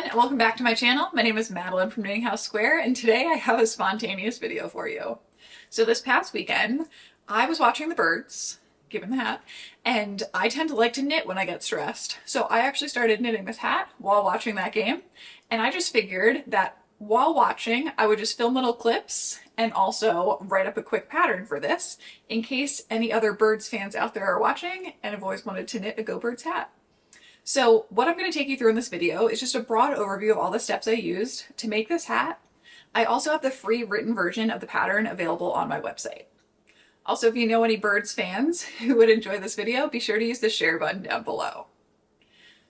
and welcome back to my channel. My name is Madeline from KnittingHouseSquare, and today I have a spontaneous video for you. So this past weekend, I was watching the birds, given the hat, and I tend to like to knit when I get stressed. So I actually started knitting this hat while watching that game, and I just figured that while watching, I would just film little clips and also write up a quick pattern for this in case any other birds fans out there are watching and have always wanted to knit a Go Birds hat. So what I'm going to take you through in this video is just a broad overview of all the steps I used to make this hat. I also have the free written version of the pattern available on my website. Also, if you know any birds fans who would enjoy this video, be sure to use the share button down below.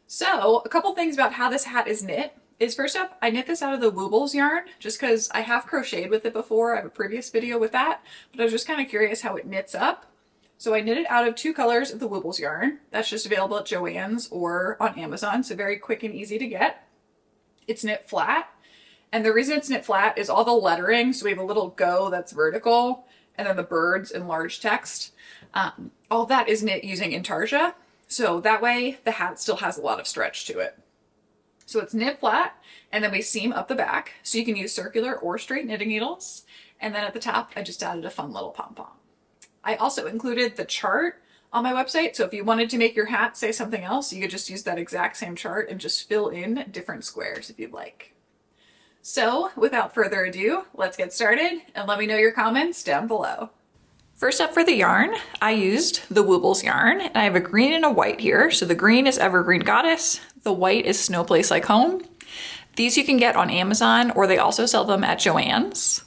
So a couple things about how this hat is knit is, first up, I knit this out of the Woobles yarn just because I have crocheted with it before. I have a previous video with that, but I was just kind of curious how it knits up. So I knit it out of two colors of the Woobles yarn. That's just available at Joann's or on Amazon, so very quick and easy to get. It's knit flat, and the reason it's knit flat is all the lettering, so we have a little go that's vertical, and then the birds in large text. All that is knit using Intarsia, so that way the hat still has a lot of stretch to it. So it's knit flat, and then we seam up the back, so you can use circular or straight knitting needles, and then at the top I just added a fun little pom-pom. I also included the chart on my website, so if you wanted to make your hat say something else, you could just use that exact same chart and just fill in different squares if you'd like. So without further ado, let's get started and let me know your comments down below. First up for the yarn, I used the Woobles yarn, and I have a green and a white here. So the green is Evergreen Goddess, the white is Snow Place Like Home. These you can get on Amazon, or they also sell them at Joann's.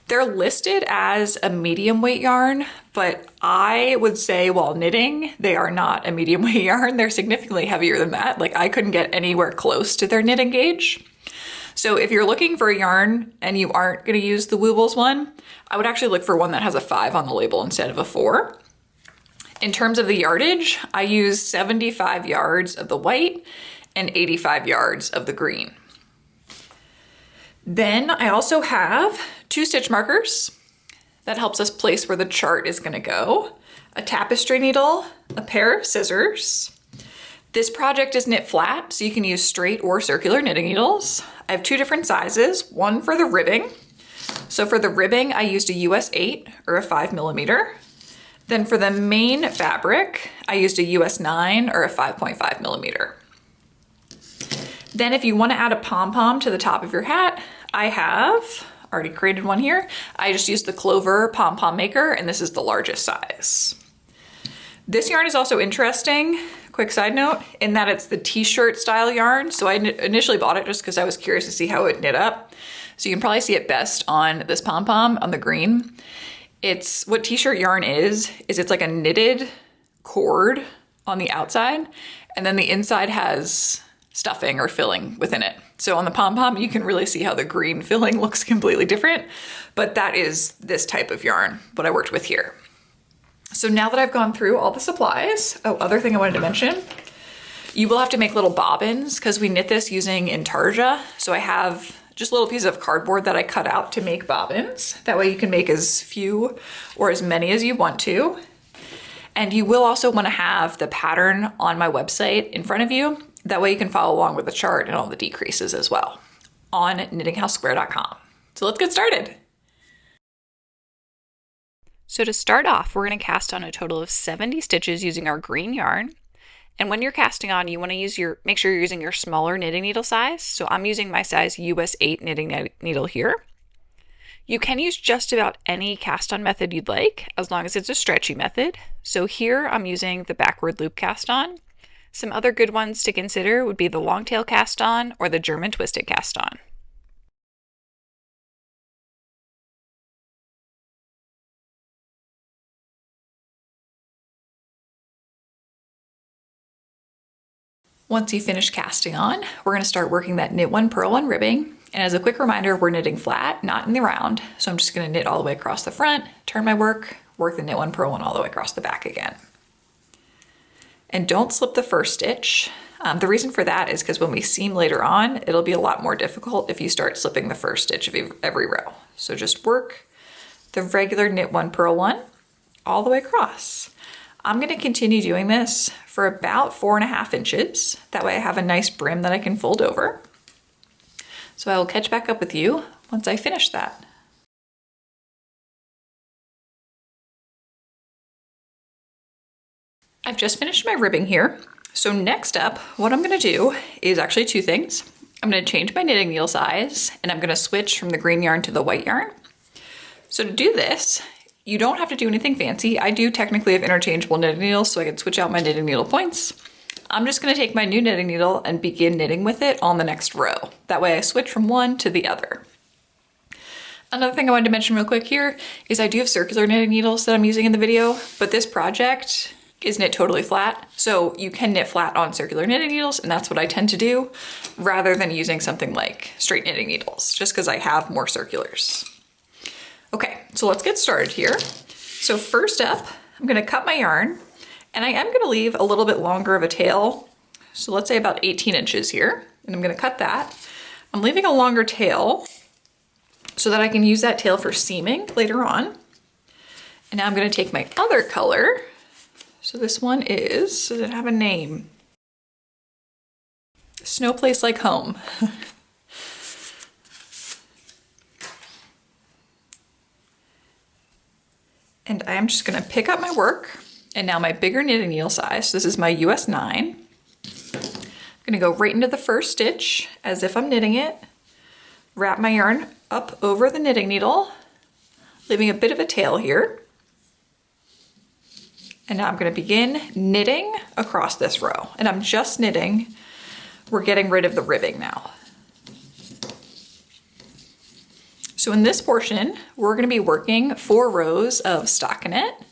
They're listed as a medium weight yarn, but I would say while knitting, they are not a medium weight yarn. They're significantly heavier than that. Like, I couldn't get anywhere close to their knitting gauge. So if you're looking for a yarn and you aren't going to use the Woobles one, I would actually look for one that has a 5 on the label instead of a 4. In terms of the yardage, I used 75 yards of the white and 85 yards of the green. Then I also have 2 stitch markers. That helps us place where the chart is going to go, a tapestry needle, a pair of scissors. This project is knit flat, so you can use straight or circular knitting needles. I have 2 different sizes, one for the ribbing. So for the ribbing, I used a US 8 or a 5mm. Then for the main fabric, I used a US 9 or a 5.5mm. Then if you want to add a pom-pom to the top of your hat, I have already created one here. I just used the Clover pom-pom maker, and this is the largest size. This yarn is also interesting, quick side note, in that it's the t-shirt style yarn. So I initially bought it just because I was curious to see how it knit up. So you can probably see it best on this pom-pom on the green. It's what t-shirt yarn is it's like a knitted cord on the outside, and then the inside has stuffing or filling within it. So on the pom-pom, you can really see how the green filling looks completely different, but that is this type of yarn, what I worked with here. So now that I've gone through all the supplies, other thing I wanted to mention, you will have to make little bobbins because we knit this using Intarsia. So I have just little pieces of cardboard that I cut out to make bobbins. That way you can make as few or as many as you want to. And you will also want to have the pattern on my website in front of you. That way you can follow along with the chart and all the decreases as well on KnittingHouseSquare.com. So let's get started. So to start off, we're going to cast on a total of 70 stitches using our green yarn. And when you're casting on, you want to make sure you're using your smaller knitting needle size. So I'm using my size US 8 knitting needle here. You can use just about any cast on method you'd like, as long as it's a stretchy method. So here I'm using the backward loop cast on. Some other good ones to consider would be the long tail cast on or the German twisted cast on. Once you finish casting on, we're going to start working that knit 1, purl 1 ribbing. And as a quick reminder, we're knitting flat, not in the round. So I'm just going to knit all the way across the front, turn my work the knit 1, purl 1 all the way across the back again. And don't slip the first stitch. The reason for that is because when we seam later on, it'll be a lot more difficult if you start slipping the first stitch of every row. So just work the regular knit 1, purl 1 all the way across. I'm going to continue doing this for about 4.5 inches. That way I have a nice brim that I can fold over. So I will catch back up with you once I finish that. I've just finished my ribbing here. So next up, what I'm gonna do is actually two things. I'm gonna change my knitting needle size and I'm gonna switch from the green yarn to the white yarn. So to do this, you don't have to do anything fancy. I do technically have interchangeable knitting needles so I can switch out my knitting needle points. I'm just gonna take my new knitting needle and begin knitting with it on the next row. That way I switch from one to the other. Another thing I wanted to mention real quick here is I do have circular knitting needles that I'm using in the video, but this project is knit totally flat. So you can knit flat on circular knitting needles, and that's what I tend to do rather than using something like straight knitting needles, just because I have more circulars. Okay, so let's get started here. So first up, I'm gonna cut my yarn, and I am gonna leave a little bit longer of a tail. So let's say about 18 inches here, and I'm gonna cut that. I'm leaving a longer tail so that I can use that tail for seaming later on. And now I'm gonna take my other color. So this one is, does it have a name? Snow Place Like Home. And I am just gonna pick up my work, and now my bigger knitting needle size, so this is my US 9. I'm gonna go right into the first stitch as if I'm knitting it, wrap my yarn up over the knitting needle, leaving a bit of a tail here. And now I'm gonna begin knitting across this row. And I'm just knitting. We're getting rid of the ribbing now. So in this portion, we're gonna be working 4 rows of stockinette.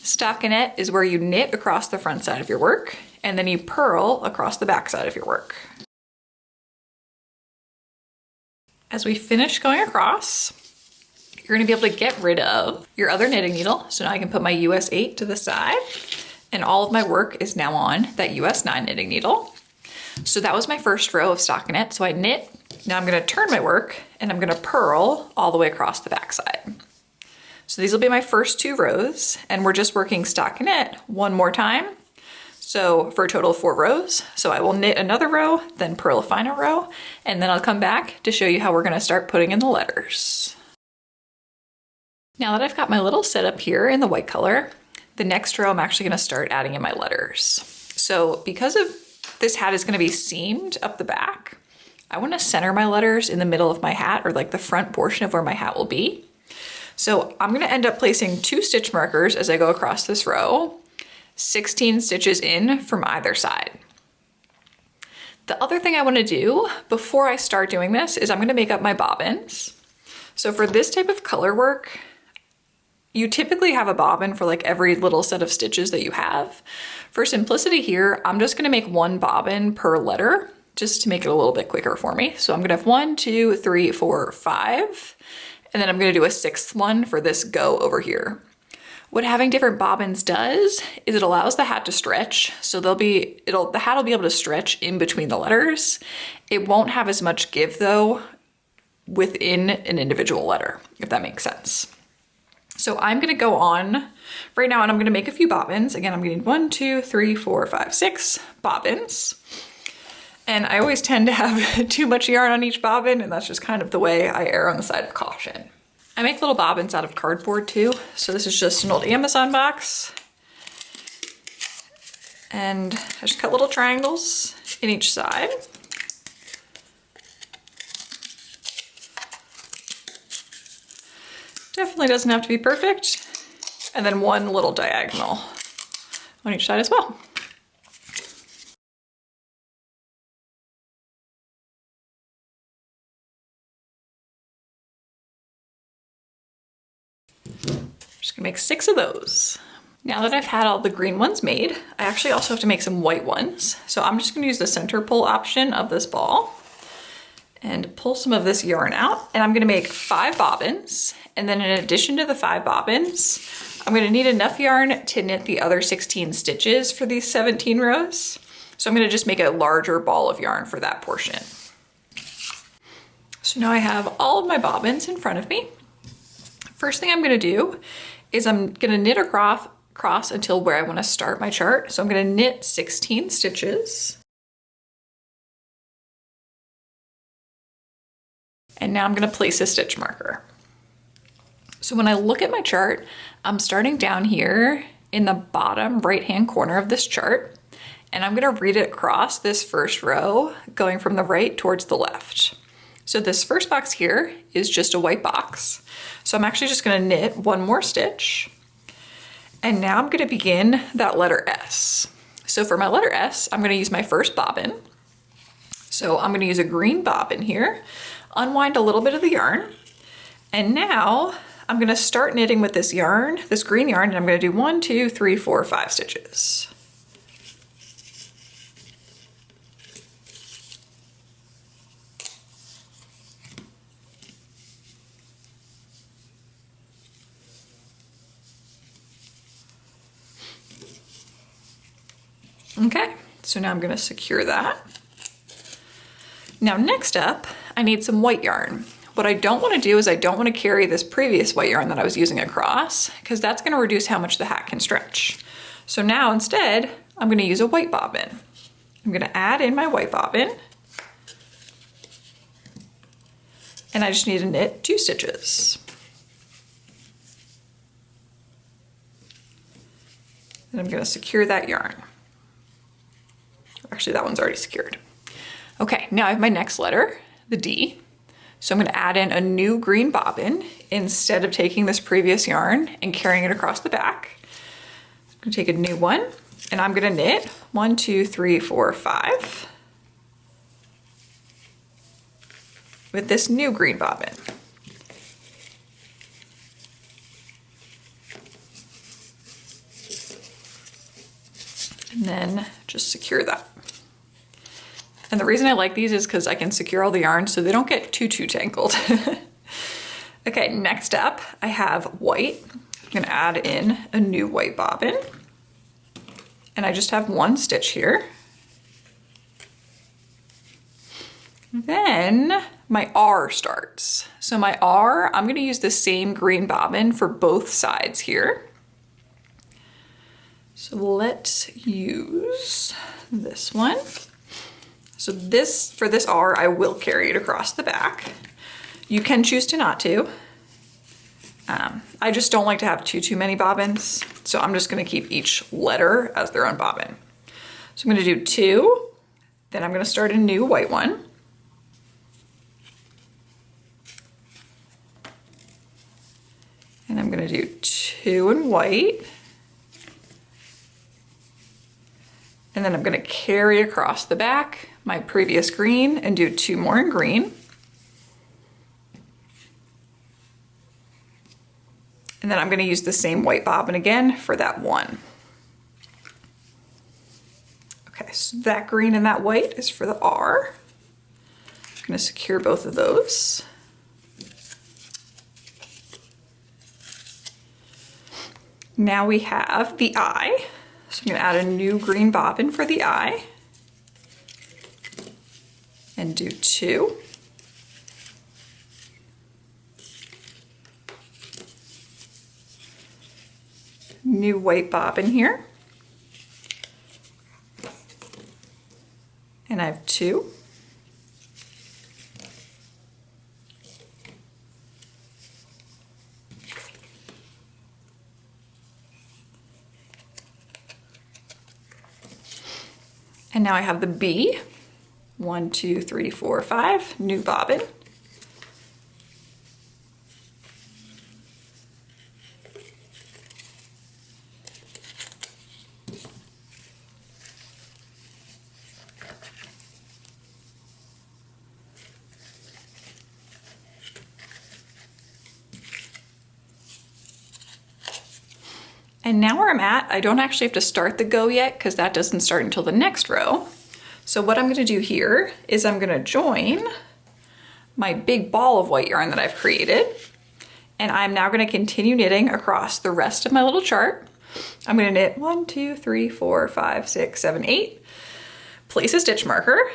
Stockinette is where you knit across the front side of your work, and then you purl across the back side of your work. As we finish going across, you're gonna be able to get rid of your other knitting needle. So now I can put my US 8 to the side, and all of my work is now on that US 9 knitting needle. So that was my first row of stockinette. So I knit, now I'm gonna turn my work and I'm gonna purl all the way across the back side. So these will be my first 2 rows, and we're just working stockinette one more time. So for a total of 4 rows. So I will knit another row, then purl a final row, and then I'll come back to show you how we're gonna start putting in the letters. Now that I've got my little setup here in the white color, the next row I'm actually gonna start adding in my letters. So because of this hat is gonna be seamed up the back, I wanna center my letters in the middle of my hat, or like the front portion of where my hat will be. So I'm gonna end up placing 2 stitch markers as I go across this row, 16 stitches in from either side. The other thing I wanna do before I start doing this is I'm gonna make up my bobbins. So for this type of color work, you typically have a bobbin for like every little set of stitches that you have. For simplicity here, I'm just gonna make 1 bobbin per letter just to make it a little bit quicker for me. So I'm gonna have 1, 2, 3, 4, 5, and then I'm gonna do a 6th one for this go over here. What having different bobbins does is it allows the hat to stretch. So the hat will be able to stretch in between the letters. It won't have as much give though within an individual letter, if that makes sense. So I'm gonna go on right now and I'm gonna make a few bobbins. Again, I'm getting 1, 2, 3, 4, 5, 6 bobbins. And I always tend to have too much yarn on each bobbin, and that's just kind of the way I err on the side of caution. I make little bobbins out of cardboard too. So this is just an old Amazon box. And I just cut little triangles in each side. Definitely doesn't have to be perfect. And then 1 little diagonal on each side as well. Just gonna make 6 of those. Now that I've had all the green ones made, I actually also have to make some white ones. So I'm just gonna use the center pull option of this ball and pull some of this yarn out. And I'm gonna make 5 bobbins. And then in addition to the 5 bobbins, I'm gonna need enough yarn to knit the other 16 stitches for these 17 rows. So I'm gonna just make a larger ball of yarn for that portion. So now I have all of my bobbins in front of me. First thing I'm gonna do is I'm gonna knit across until where I wanna start my chart. So I'm gonna knit 16 stitches. And now I'm gonna place a stitch marker. So when I look at my chart, I'm starting down here in the bottom right-hand corner of this chart, and I'm gonna read it across this first row, going from the right towards the left. So this first box here is just a white box. So I'm actually just gonna knit one more stitch. And now I'm gonna begin that letter S. So for my letter S, I'm gonna use my first bobbin. So I'm gonna use a green bobbin here, unwind a little bit of the yarn, and now I'm gonna start knitting with this yarn, this green yarn, and I'm gonna do 1, 2, 3, 4, 5 stitches. Okay, so now I'm gonna secure that. Now next up, I need some white yarn. What I don't wanna do is I don't wanna carry this previous white yarn that I was using across, because that's gonna reduce how much the hat can stretch. So now instead, I'm gonna use a white bobbin. I'm gonna add in my white bobbin, and I just need to knit 2 stitches. And I'm gonna secure that yarn. Actually, that one's already secured. Okay, now I have my next letter, the D. So I'm gonna add in a new green bobbin instead of taking this previous yarn and carrying it across the back. I'm gonna take a new one, and I'm gonna knit 1, 2, 3, 4, 5 with this new green bobbin. And then just secure that. And the reason I like these is because I can secure all the yarn so they don't get too tangled. Okay, next up I have white. I'm gonna add in a new white bobbin. And I just have 1 stitch here. Then my R starts. So my R, I'm gonna use the same green bobbin for both sides here. So let's use this one. So this, for this R, I will carry it across the back. You can choose to not to. I just don't like to have too many bobbins, so I'm just gonna keep each letter as their own bobbin. So I'm gonna do 2, then I'm gonna start a new white one. And I'm gonna do 2 in white. And then I'm gonna carry across the back my previous green and do 2 more in green. And then I'm gonna use the same white bobbin again for that one. Okay, so that green and that white is for the R. I'm gonna secure both of those. Now we have the I. So I'm gonna add a new green bobbin for the I and do 2. New white bobbin here. And I have 2. And now I have the B, 1, 2, 3, 4, 5, new bobbin. And now where I'm at, I don't actually have to start the go yet because that doesn't start until the next row. So what I'm gonna do here is I'm gonna join my big ball of white yarn that I've created. And I'm now gonna continue knitting across the rest of my little chart. I'm gonna knit 1, 2, 3, 4, 5, 6, 7, 8. Place a stitch marker.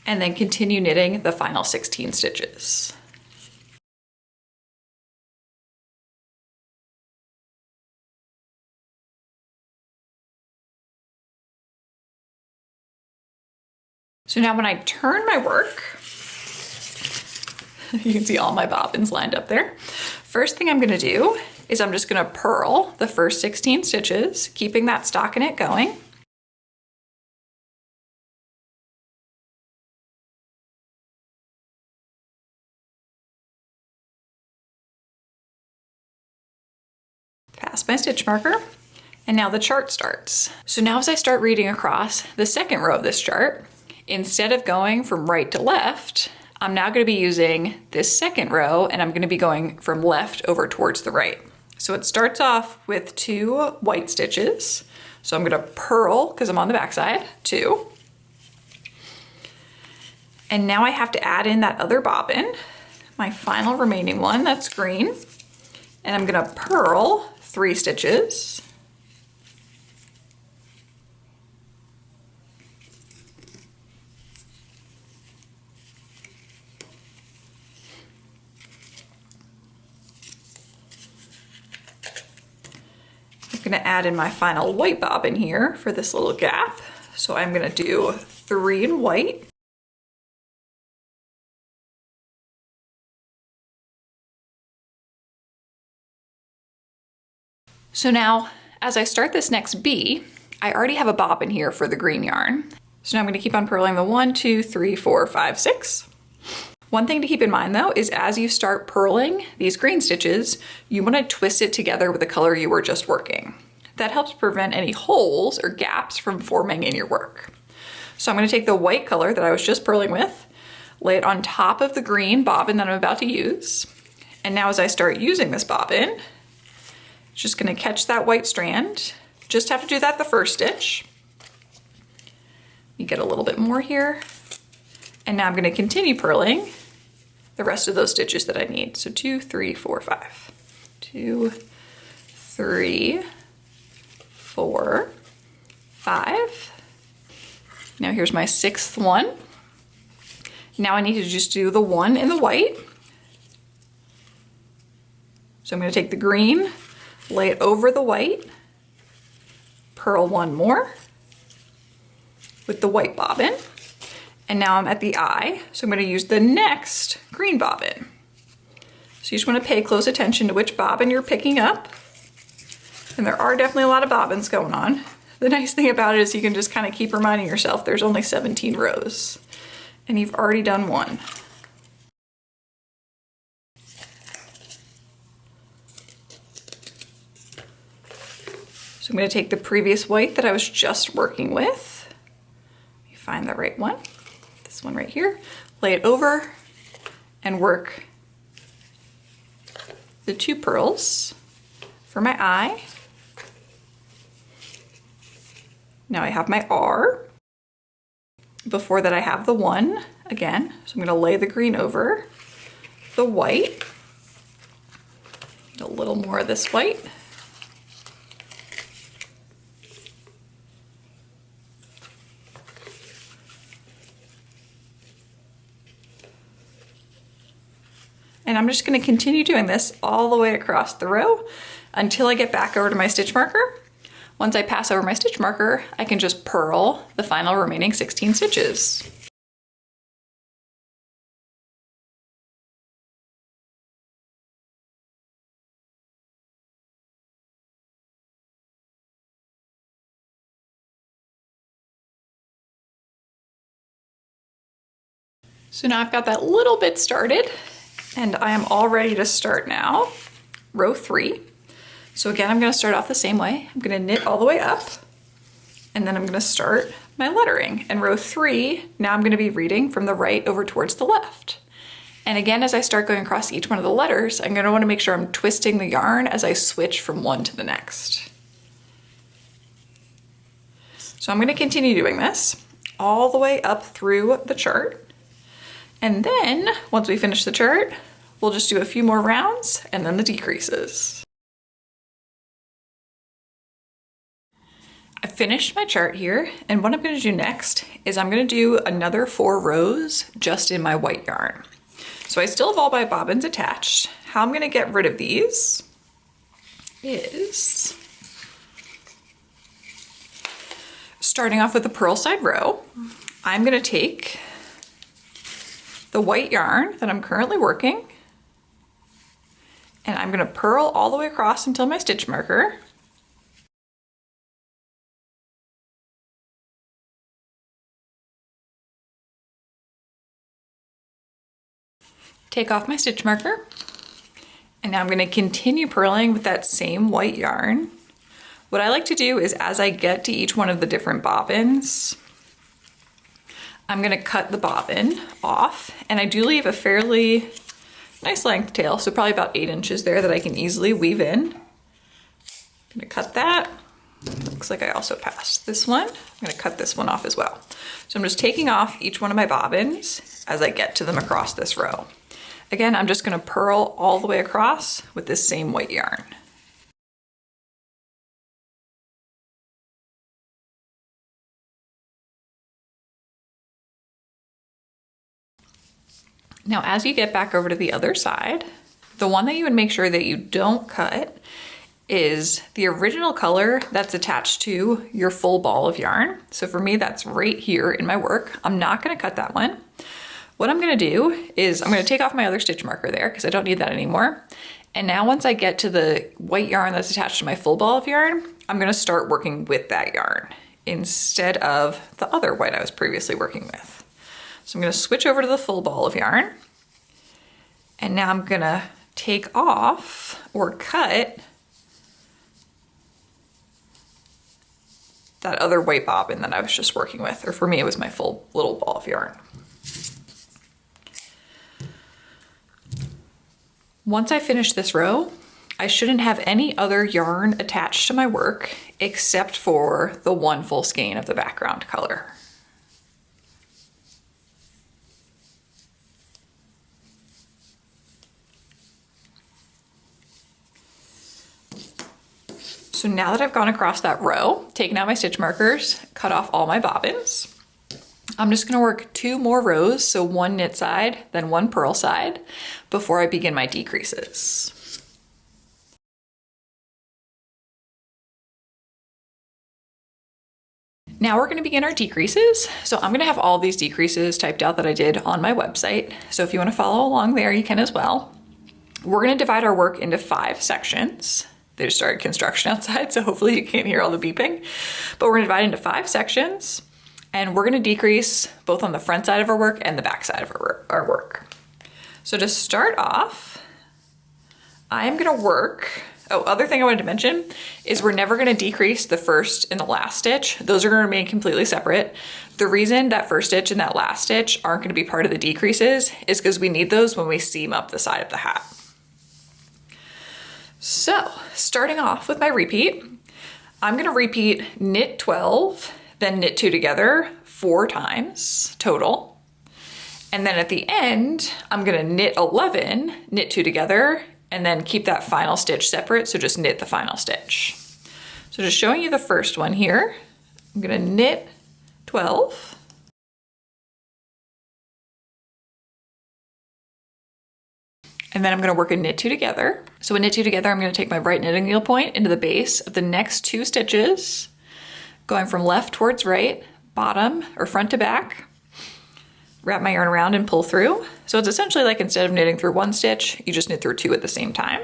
And then continue knitting the final 16 stitches. So now when I turn my work, you can see all my bobbins lined up there. First thing I'm gonna do is I'm just gonna purl the first 16 stitches, keeping that stockinette going. Pass my stitch marker, and now the chart starts. So now as I start reading across the second row of this chart, instead of going from right to left, I'm now going to be using this second row, and I'm going to be going from left over towards the right. So it starts off with 2 white stitches. So I'm going to purl, because I'm on the back side, 2. And now I have to add in that other bobbin, my final remaining one, that's green. And I'm going to purl 3 stitches. I'm going to add in my final white bobbin here for this little gap. So I'm going to do 3 in white. So now, as I start this next B, I already have a bobbin here for the green yarn. So now I'm going to keep on purling the 1, 2, 3, 4, 5, 6. One thing to keep in mind though is as you start purling these green stitches, you want to twist it together with the color you were just working. That helps prevent any holes or gaps from forming in your work. So I'm going to take the white color that I was just purling with, lay it on top of the green bobbin that I'm about to use. And now as I start using this bobbin, just going to catch that white strand. Just have to do that the first stitch. You get a little bit more here. And now I'm going to continue purling the rest of those stitches that I need. So 2, 3, 4, 5. 2, 3, 4, 5. Now here's my 6th one. Now I need to just do the 1 in the white. So I'm going to take the green, lay it over the white, purl 1 more with the white bobbin. And now I'm at the eye, so I'm going to use the next green bobbin. So you just want to pay close attention to which bobbin you're picking up. And there are definitely a lot of bobbins going on. The nice thing about it is you can just kind of keep reminding yourself there's only 17 rows. And you've already done 1. So I'm going to take the previous white that I was just working with. Let me find the right one. This one right here. Lay it over and work the 2 purls for my eye. Now I have my R. Before that I have the 1 again. So I'm going to lay the green over the white. A little more of this white. And I'm just going to continue doing this all the way across the row until I get back over to my stitch marker. Once I pass over my stitch marker, I can just purl the final remaining 16 stitches. So now I've got that little bit started, and I am all ready to start now, row 3. So again, I'm going to start off the same way. I'm going to knit all the way up, and then I'm going to start my lettering. And row 3, now I'm going to be reading from the right over towards the left. And again, as I start going across each one of the letters, I'm going to want to make sure I'm twisting the yarn as I switch from one to the next. So I'm going to continue doing this all the way up through the chart. And then once we finish the chart, we'll just do a few more rounds and then the decreases. I finished my chart here, and what I'm going to do next is I'm going to do another 4 rows just in my white yarn. So I still have all my bobbins attached. How I'm going to get rid of these is starting off with the purl side row. I'm gonna take the white yarn that I'm currently working, and I'm gonna purl all the way across until my stitch marker. Take off my stitch marker, and now I'm gonna continue purling with that same white yarn. What I like to do is as I get to each one of the different bobbins, I'm gonna cut the bobbin off, and I do leave a fairly nice length tail, so probably about 8 inches there that I can easily weave in. I'm gonna cut that. Looks like I also passed this one. I'm gonna cut this one off as well. So I'm just taking off each one of my bobbins as I get to them across this row. Again, I'm just gonna purl all the way across with this same white yarn. Now, as you get back over to the other side, the one that you would make sure that you don't cut is the original color that's attached to your full ball of yarn. So for me, that's right here in my work. I'm not gonna cut that one. What I'm gonna do is I'm gonna take off my other stitch marker there because I don't need that anymore. And now once I get to the white yarn that's attached to my full ball of yarn, I'm gonna start working with that yarn instead of the other white I was previously working with. So I'm gonna switch over to the full ball of yarn. And now I'm gonna take off or cut that other white bobbin that I was just working with, or for me, it was my full little ball of yarn. Once I finish this row, I shouldn't have any other yarn attached to my work except for the one full skein of the background color. So now that I've gone across that row, taken out my stitch markers, cut off all my bobbins, I'm just gonna work 2 more rows, so 1 knit side, then 1 purl side, before I begin my decreases. Now we're gonna begin our decreases. So I'm gonna have all these decreases typed out that I did on my website. So if you wanna follow along there, you can as well. We're gonna divide our work into 5 sections. They just started construction outside, so hopefully you can't hear all the beeping. But we're gonna divide into 5 sections, and we're gonna decrease both on the front side of our work and the back side of our work. So to start off, I'm gonna work, other thing I wanted to mention is we're never gonna decrease the first and the last stitch. Those are gonna remain completely separate. The reason that first stitch and that last stitch aren't gonna be part of the decreases is because we need those when we seam up the side of the hat. So starting off with my repeat, I'm gonna repeat knit 12, then knit 2 together 4 times total. And then at the end, I'm gonna knit 11, knit 2 together, and then keep that final stitch separate, so just knit the final stitch. So just showing you the first one here, I'm gonna knit 12, and then I'm gonna work a knit 2 together. So a knit 2 together, I'm gonna take my right knitting needle point into the base of the next 2 stitches, going from left towards right, bottom or front to back, wrap my yarn around and pull through. So it's essentially like instead of knitting through 1 stitch, you just knit through 2 at the same time.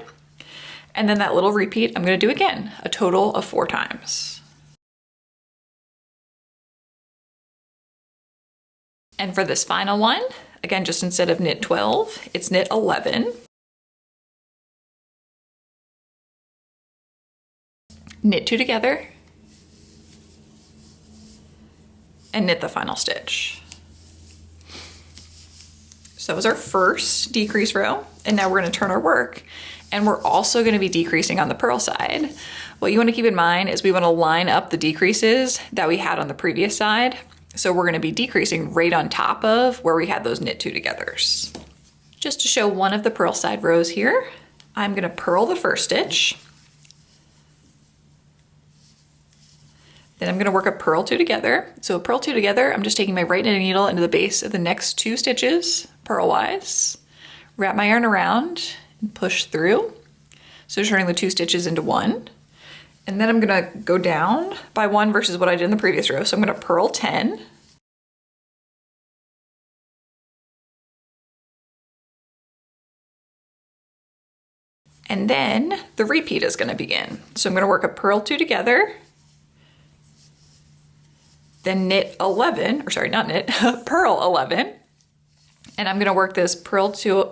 And then that little repeat, I'm gonna do again, a total of 4 times. And for this final one, again, just instead of knit 12, it's knit 11. Knit 2 together, and knit the final stitch. So that was our first decrease row, and now we're gonna turn our work, and we're also gonna be decreasing on the purl side. What you wanna keep in mind is we wanna line up the decreases that we had on the previous side. So we're gonna be decreasing right on top of where we had those knit 2 togethers. Just to show one of the purl side rows here, I'm gonna purl the first stitch. Then I'm gonna work a purl 2 together. So a purl 2 together, I'm just taking my right knitting needle into the base of the next 2 stitches, purlwise, wrap my yarn around and push through. So turning the 2 stitches into 1. And then I'm gonna go down by 1 versus what I did in the previous row. So I'm gonna purl 10. And then the repeat is gonna begin. So I'm gonna work a purl 2 together, then knit 11, or sorry, not knit, purl 11. And I'm gonna work this purl 2,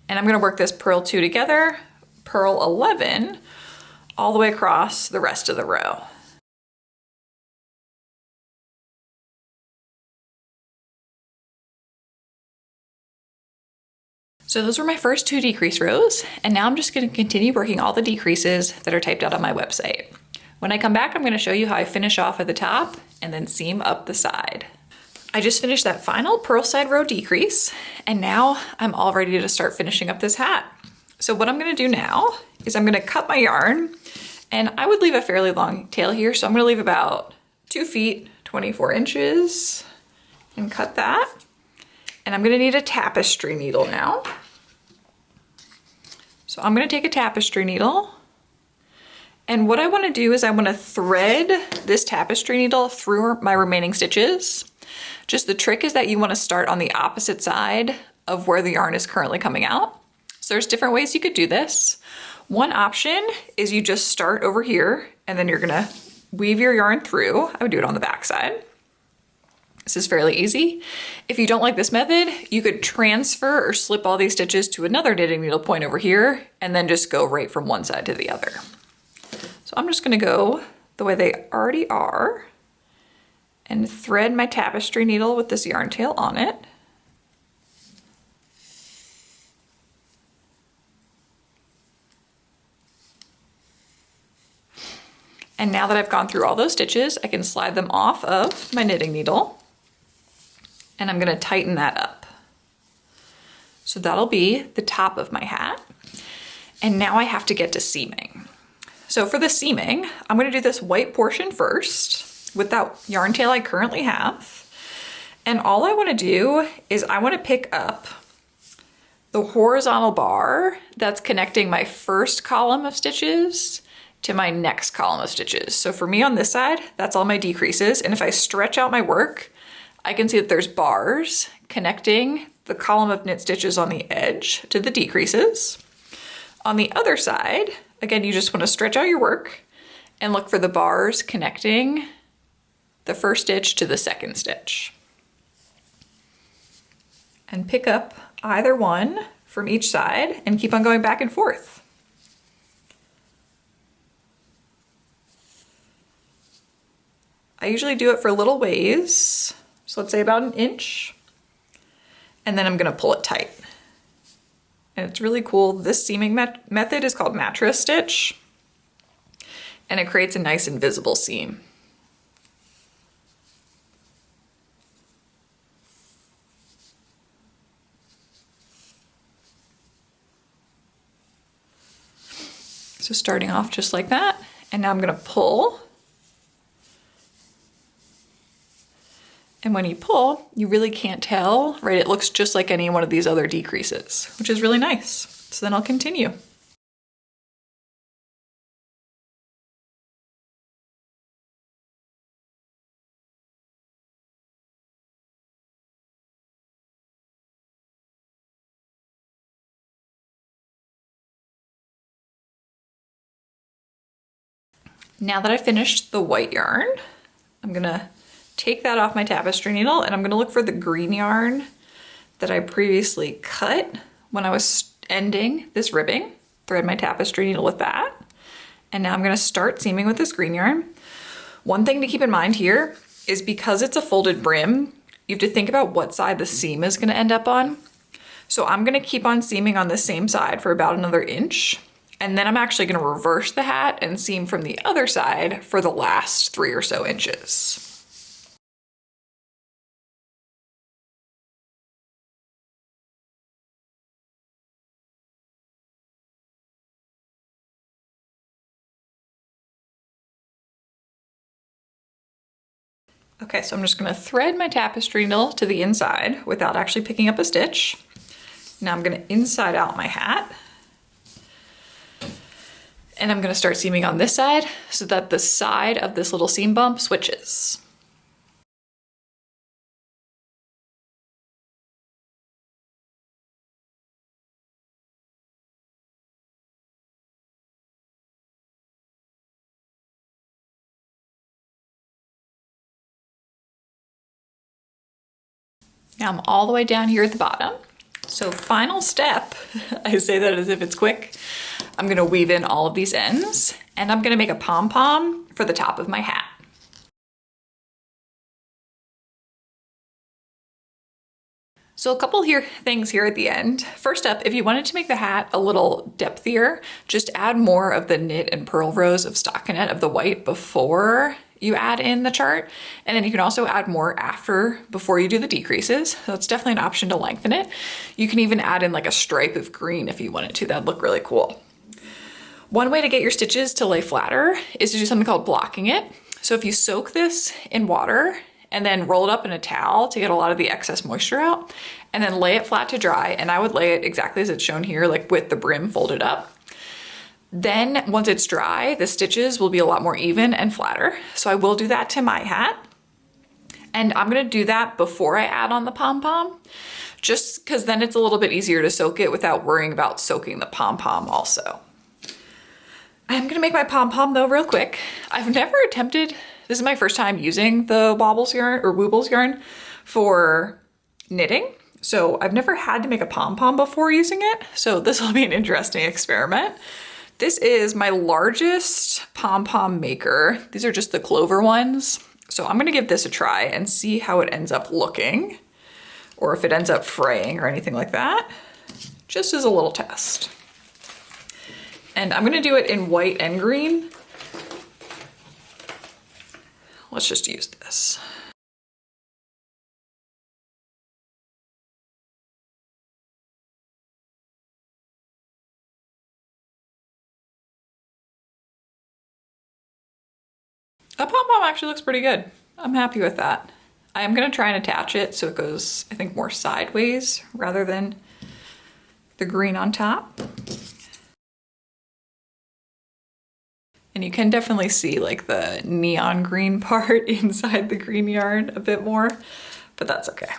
and I'm gonna work this purl 2 together, purl 11, all the way across the rest of the row. So those were my first 2 decrease rows, and now I'm just gonna continue working all the decreases that are typed out on my website. When I come back, I'm gonna show you how I finish off at the top and then seam up the side. I just finished that final purl side row decrease, and now I'm all ready to start finishing up this hat. So what I'm gonna do now is I'm gonna cut my yarn, and I would leave a fairly long tail here, so I'm gonna leave about 2 feet, 24 inches, and cut that. And I'm gonna need a tapestry needle now. So I'm gonna take a tapestry needle, and what I wanna do is I wanna thread this tapestry needle through my remaining stitches. Just the trick is that you wanna start on the opposite side of where the yarn is currently coming out. So there's different ways you could do this. One option is you just start over here, and then you're gonna weave your yarn through. I would do it on the back side. This is fairly easy. If you don't like this method, you could transfer or slip all these stitches to another knitting needle point over here and then just go right from one side to the other. So I'm just gonna go the way they already are and thread my tapestry needle with this yarn tail on it. And now that I've gone through all those stitches, I can slide them off of my knitting needle. And I'm gonna tighten that up. So that'll be the top of my hat. And now I have to get to seaming. So for the seaming, I'm gonna do this white portion first with that yarn tail I currently have. And all I wanna do is I wanna pick up the horizontal bar that's connecting my first column of stitches to my next column of stitches. So for me on this side, that's all my decreases. And if I stretch out my work, I can see that there's bars connecting the column of knit stitches on the edge to the decreases. On the other side, again, you just want to stretch out your work and look for the bars connecting the first stitch to the second stitch. And pick up either one from each side and keep on going back and forth. I usually do it for little ways. So let's say about an inch, and then I'm gonna pull it tight. And it's really cool. This seaming method is called mattress stitch, and it creates a nice invisible seam. So starting off just like that, and now I'm gonna pull. And when you pull, you really can't tell, right? It looks just like any one of these other decreases, which is really nice. So then I'll continue. Now that I've finished the white yarn, I'm gonna take that off my tapestry needle, and I'm gonna look for the green yarn that I previously cut when I was ending this ribbing. Thread my tapestry needle with that. And now I'm gonna start seaming with this green yarn. One thing to keep in mind here is because it's a folded brim, you have to think about what side the seam is gonna end up on. So I'm gonna keep on seaming on the same side for about another inch. And then I'm actually gonna reverse the hat and seam from the other side for the last 3 or so inches. Okay, so I'm just gonna thread my tapestry needle to the inside without actually picking up a stitch. Now I'm gonna inside out my hat. And I'm gonna start seaming on this side so that the side of this little seam bump switches. Now I'm all the way down here at the bottom. So final step, I say that as if it's quick. I'm gonna weave in all of these ends and I'm gonna make a pom-pom for the top of my hat. So a couple things here at the end. First up, if you wanted to make the hat a little depthier, just add more of the knit and purl rows of stockinette of the white before you add in the chart. And then you can also add more before you do the decreases. So it's definitely an option to lengthen it. You can even add in like a stripe of green if you wanted to. That'd look really cool. One way to get your stitches to lay flatter is to do something called blocking it. So if you soak this in water and then roll it up in a towel to get a lot of the excess moisture out, and then lay it flat to dry, and I would lay it exactly as it's shown here, like with the brim folded up. Then once it's dry, the stitches will be a lot more even and flatter. So I will do that to my hat. And I'm gonna do that before I add on the pom-pom, just because then it's a little bit easier to soak it without worrying about soaking the pom-pom also. I'm gonna make my pom-pom though real quick. I've never attempted, this is my first time using the Wobbles yarn or Woobles yarn for knitting. So I've never had to make a pom-pom before using it. So this will be an interesting experiment. This is my largest pom-pom maker. These are just the clover ones. So I'm gonna give this a try and see how it ends up looking, or if it ends up fraying or anything like that, just as a little test. And I'm gonna do it in white and green. Let's just use this. That pom-pom actually looks pretty good. I'm happy with that. I am gonna try and attach it so it goes, I think, more sideways rather than the green on top. And you can definitely see like the neon green part inside the green yarn a bit more, but that's okay.